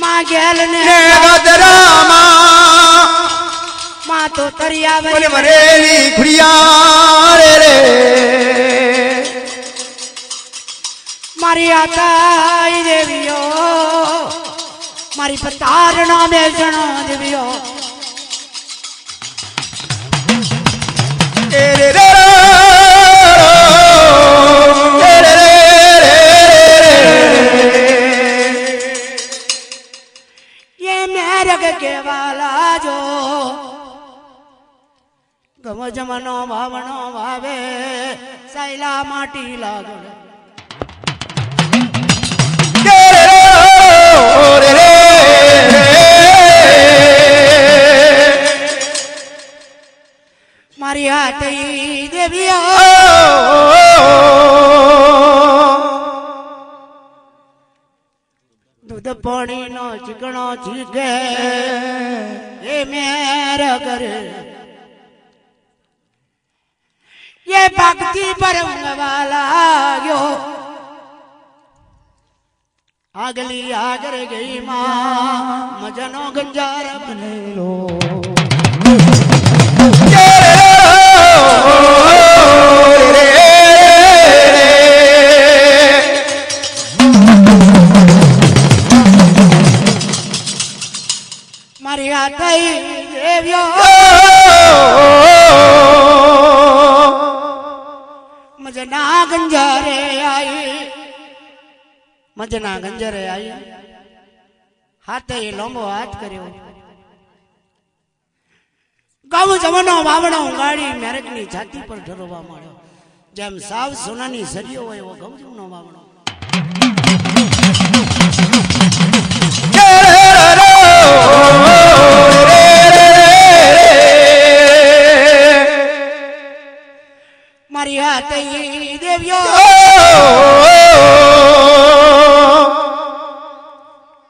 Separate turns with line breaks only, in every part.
માં ગેલ ને
ગદરામાં
માં તો તરિયા
બોલે મરેલી ખુડિયા રે
મારી આતાઈ દેવીઓ મારી પતારણા બેસણો દેવીઓ
રે રે
કેવાલા જો ગમ જમનો ભાવનો ભાવે સૈલા માટી લાગે મારી હાથઈ દેવીઓ દૂધ પાણી નો ચીકણો ચીકે એ મેર કરે ये भक्ति पर वाला गयो आगली आगर गई मां मजनो गंजार बनेलो मारी आताई देवियो मजना गंजरे आई हाथे लंबो हाथ कर्यो गाव जमनो वावणो गाड़ी मेरक नी छाती पर ढरवा माळ्यो जेम साव सोनानी सरियो होय एवो गाव जमनो वावणो मारी हाथई देवियो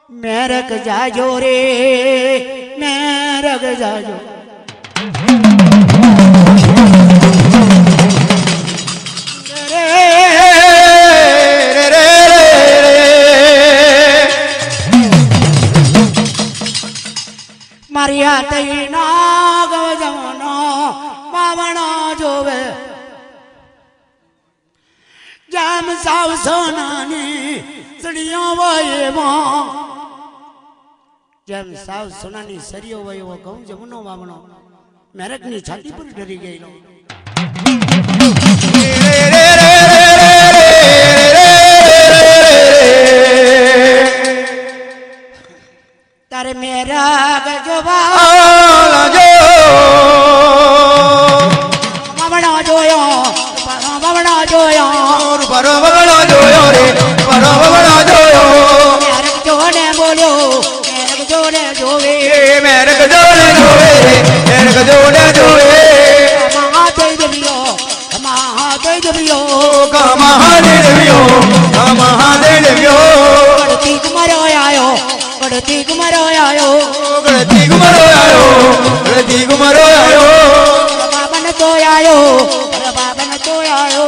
मेरक जाजो रे मेरक जाजो मारी हाथई नाग जमनो पावणो जोवे जाम साव सोनानी सड़ियों वाये मां जेम साव सोनानी सरियो वाये वो कहूं जमुनो वावणो मेरक नी छाती पर डरी गई लो तारे मेरा गजवा वावणो जोयो वावणो जोयो
परो वगड़ो जोयो रे परो वगड़ो जोयो
मेरक जोने बोलो मेरक जोने जोवे
मेरक जोने जोवे मेरक जोने जोवे
महाते देवियो महाते देवियो
महाते देवियो महाते देवियो
गणती कुमारो आयो गणती कुमारो आयो
गणती कुमारो आयो गणती कुमारो आयो
बाबन तो आयो बाबन तो आयो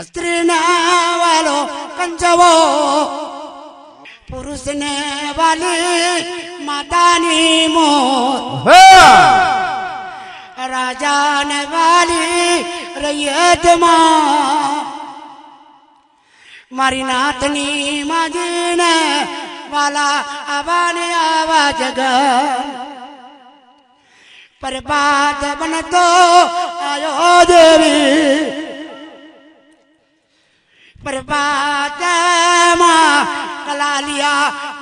स्त्री ने वालो कंजवो पुरुष ने वाली मातानी मोत राजा ने वाली रैयत मां मारी नातनी माजी ने वाला आवाने आवा जगह पर बात बन तो आयो देवी प्रभात मां कलालिया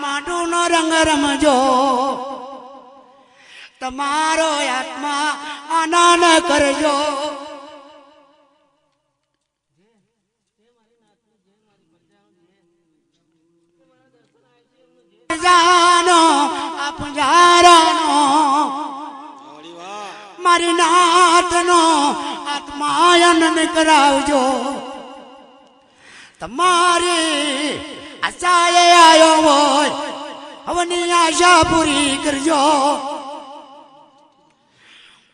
माडू नो रंग रमजो तमारो आत्मा आनंद करजो जानो आप जारानो मारी नाथ नो आत्मायन निकरावजो तमारी आशाए आयो होय हवनी आशा पूरी करजो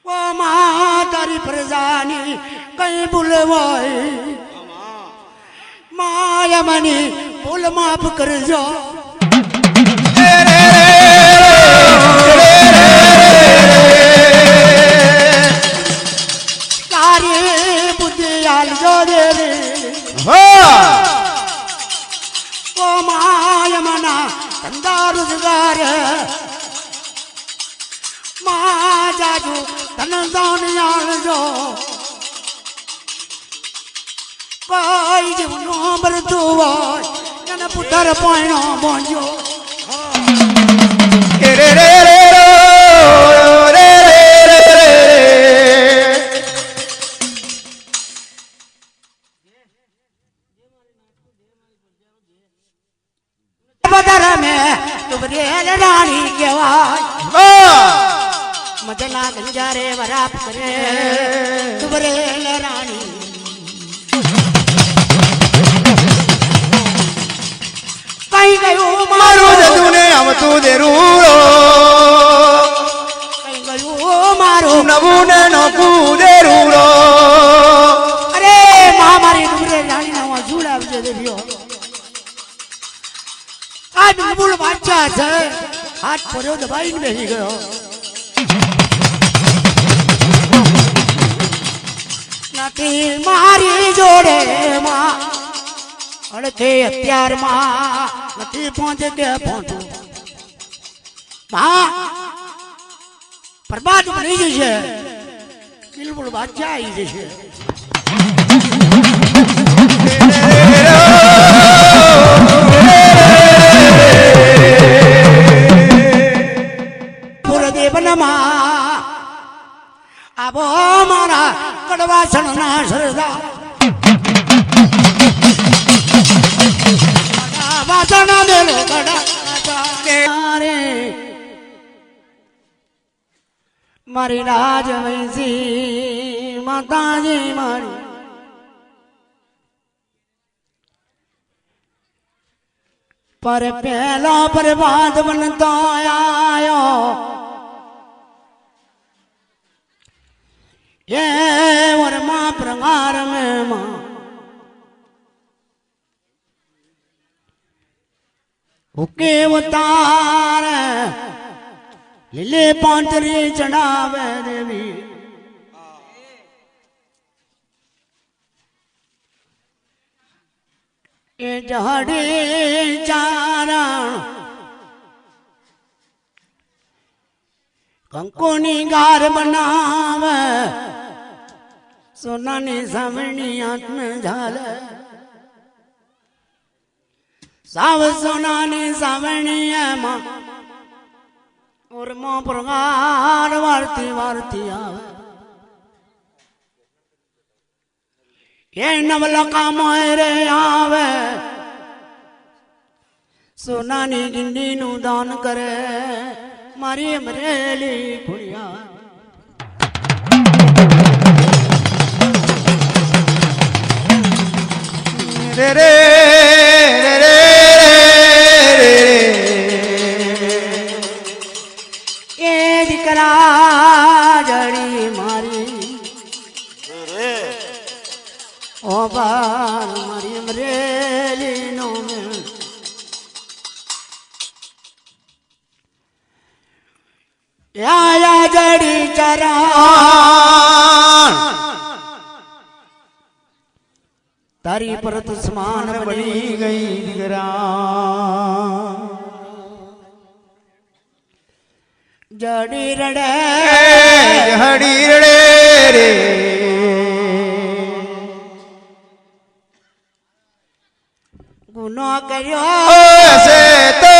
वो मां तारी प्रजानी कहीं भूलवोय माया मनी ભૂલ માફ કરજો તારી બુદ્ધિ આલજો દેવી ઓ માય મના ધંધા રોજગાર મા જાજુ તન જાણી આલજો કોઈ જીવનો મરતું હોય એને પુત્ર પોઈનો બોંજો
રે રે રે રે
બદર મે તુબરેલ રાણી કહેવાય મજના ગંજારે વરાપ કરે તુબરેલ રાણી કઈ ગયું
મારું જતું ને આવતું દેરું
કઈ ગયું મારું
નવું ને નોખું દેરું
અરે મા મારી તુબરેલ રાણી ના ઝૂડ આવજે દેવ્યો આ બિલબુલ બાદશાહ છે હાથ પડ્યો દબાઈને બેસી ગયો નથી મારી જોડે માં અડધે અત્યારમાં નથી પહોંચે કે પહોંચું માં બરબાદ બની જશે બિલબુલ બાદશાહ આવી જશે આવો મારા કડવા સણના સરદાર વાસણા દેલો મારી રાજ વૈસી માતાજી મારી પર પહેલો બરબાદ બનતો આયો ये वर्मा प्रगार में मां हुके उतार लीले पांचरी चढ़ावे देवी ये जहड़ी चारण कंकोनी गार बनावे सोनानी सावणी हाथ में झाल साव सोनानी सावणी मां और मो प्रगार वारती वारती आवे ये नवलका मोहरे आवे सोनानी गिंडी नु दान करे मारी अमरेली खुड़िया
रे रे रे रे
ये दिकरा जड़ी मारी ओ बार मारी अमरेली नो में या जड़ी चरा तारी परत समान
बनी गई दिगरा
जड़ी रड़े
हड़ी रड़े रे
गुनो करियो
ऐसे तो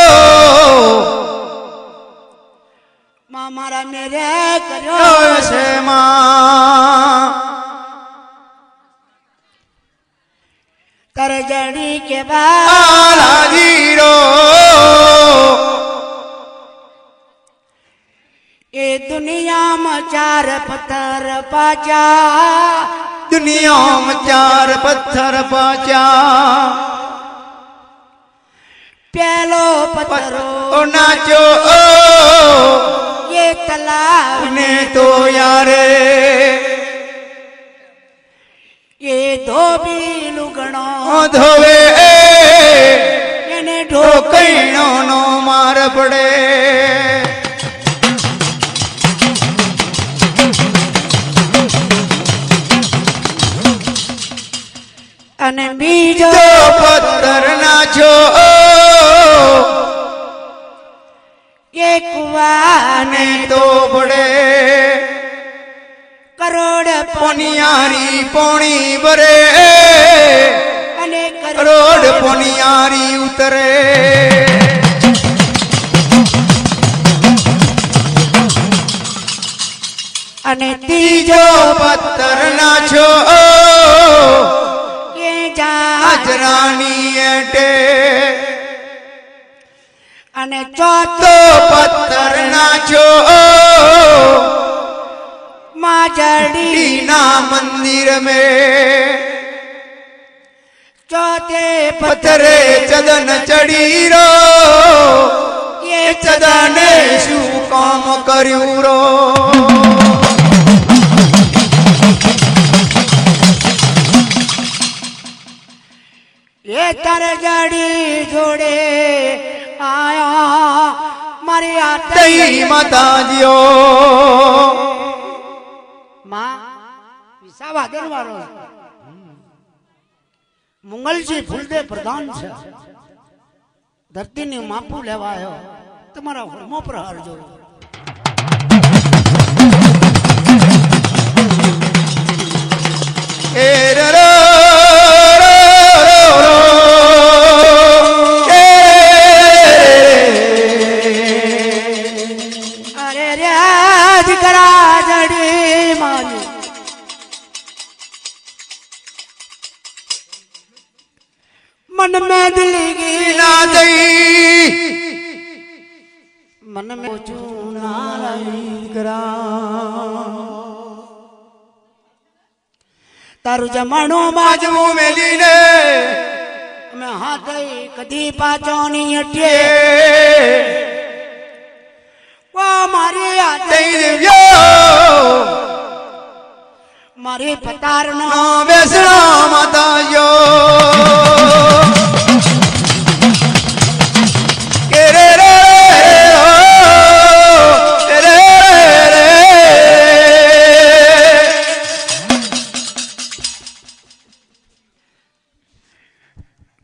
मारा मेरे करो
ऐसे मां
कर जड़ी के बाद
जीरो
ये दुनिया में चार पत्थर पाचा
दुनिया में चार पत्थर पाचा
पहलो पत्थरो
ओ नाचो
ये तालाब
ने तो यारे
ये धोबी लुगड़ो
धोवे પડે
અને બીજો
પથ્થર નાખ્યો
એક વાને
તો પડે
કરોડ
પોનિયારી પોણી ભરે
અને
કરોડ પોનિયારી ઉતરે
અને ત્રીજો
પથ્થર નાખ્યો
એ જા
હાજરાની એટે
અને ચોથો
તો પથ્થર નાખ્યો
માજડી
ના મંદિર में
ચોથે
પથરે ચદન ચડી રો
એ
ચદને શું કામ કર્યું રો
એ તારે જડી જોડે આયા મારી
તઈ માતાજીઓ
માં વિસાવા દરવારો મંગલજી ફૂલદે પ્રધાન છે ધરતીની માપું લેવા આવ્યો તમારા હોર્મો પ્રહાર જોડો
એ રો
અરે રે દીકરા જડી મારી मन में दिल की
ના દઈ
मन में તારું જમાણું
બાજુ મેલીને
અમે હાથે કદી પાછો ની અટે ઓ મારી હાથે
તઈ દેવ્યો
મારી પતાર નો
બેસણા માતાજીઓ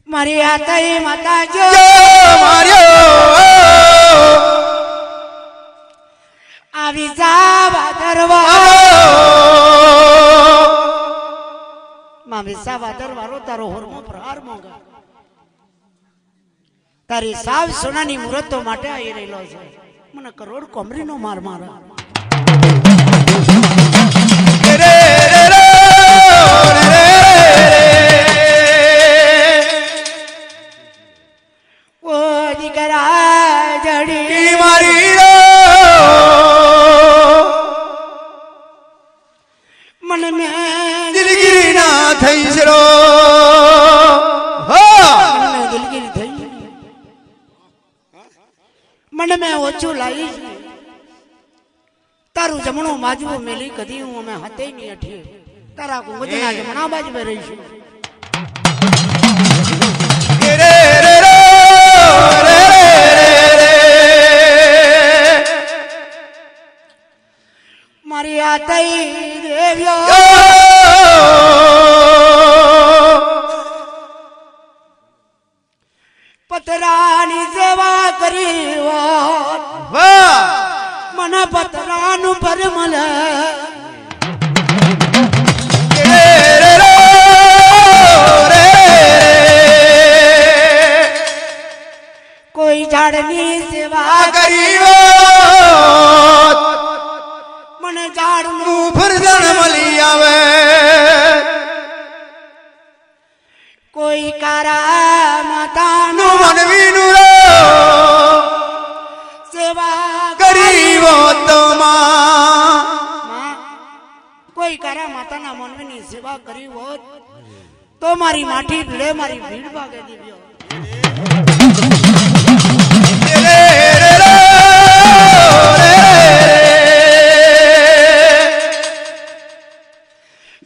મારી હાથે માતા જો
માર્યો
આવી જાવા દરવા માં વિસાવા દરવારો તારો હોર્મો પ્રહાર મોંઘા તારી સાવ સોનાની મુહૂર્તો માટે આવી રહેલો છે મને કરોડ કોમરીનો માર મારા ઓ દીકરા જડી
મારી
મન મે
દિલગીરી ના થઈ સરો
દિલગીરી થઈ મને મેં ઓછું લાવી તારું જમણું માજવું મેલી કદી હું અમે હાથે નહીં અઠીએ તારા કુંગજના જમણા બાજુ રહીશું મારી હાથે દેવ્યો પતરાની સેવા કરી મને પતરાનું પરમલ કોઈ ઝાડની સેવા
કરી
મને ઝાડનું
ફરજણ મળી આવે
કોઈ કારા માતાનું
મનવીનું
સેવા
કરી
કોઈ કારા માતાના મનવીની સેવા કરી હોત તો મારી માઠી ભીડે મારી ભીડ ભાગે દીવ્યો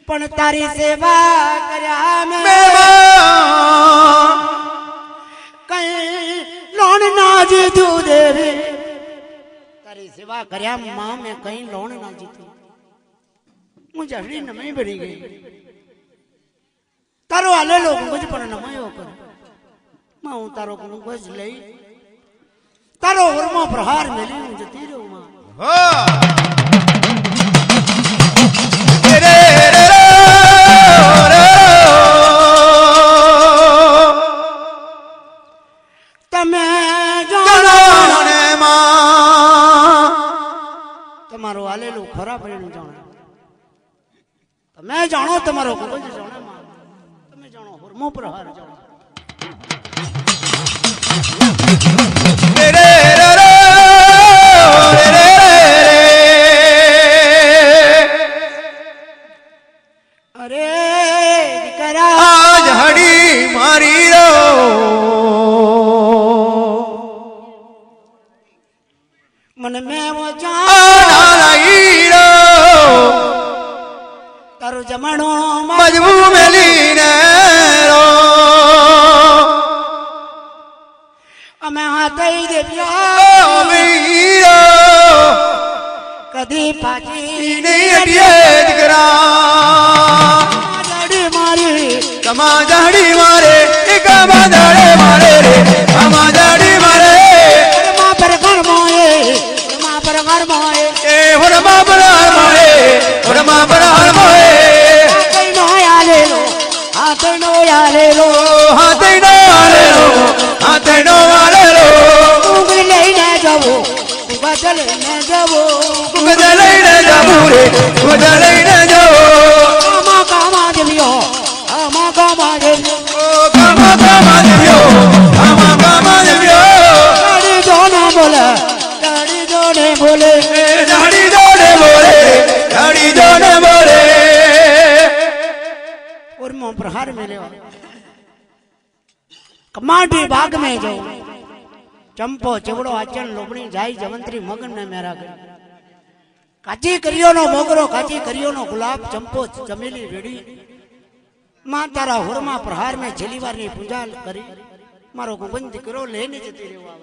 પણ તારી સેવા કર્યા મેં કઈ લોણ ના जीतू देवी तारी सेवा कर्या मां मैं कहीं लोन ना जीतू मुझे हड़ी नमी भरी गई तारो आले लोग मुझ पर नमयो कर मैं हूं तारो को कुछ ले तारो वर्मा प्रहार मिली मुझे तीरो मां
रे रे
तमे
જાણો ને માં
તમારો આલેલો ખરા પરિણ જાણે તમે જાણો તમારો ખૂબ જ જાણે માં તમે જાણો હરમો પ્રહાર જાણો
રે રે રે રે રે
અરે દીકરા
આજ હડી મારી રો
મને મેવો
નારાયણો
તારો જમાણો
મજબૂ મેલીને રો
અમે હાથઈ દેવ્યા
વીરો
કદી પાછી
નહીં અડીએ દીકરા
જડી મારી
કમા જાડી મારે એક માદડે મારે રે કમા જાડી મારે
મા પર ઘર મોએ મા પર ઘર મોએ
એ હોરમા બરાર મારે હોરમા બરાર મારે
હાથઈ નો આલેલો હાથઈ નો આલેલો
હાથે નો આલેલો હાથે નો આલેલો
ઉગી લઈને જવો ઉગા લઈને જવો
ગુગદ લઈને જાવું રે ગુગદ લઈને જાવો
કામા દેવ્યો કામા દેવ્યો
ઓ કામા દેવ્યો કામા દેવ્યો
ગાડી જોને બોલે ગાડી જોને બોલે
જાડી જોડે બોલે જાડી જોડે બોલે
और मो प्रहार मिले कमाटी बाग में जाओ चंपो चिवड़ो आचन लोबड़ी जाई जवंतरी मगन ने मेरा कर काची करियो नो मोगरो काची करियो नो गुलाब चंपो चमेली रेडी मां तारा हुरमा प्रहार में छेली वार नी पूजा करी मारो को बंद करो लेने जती रेवा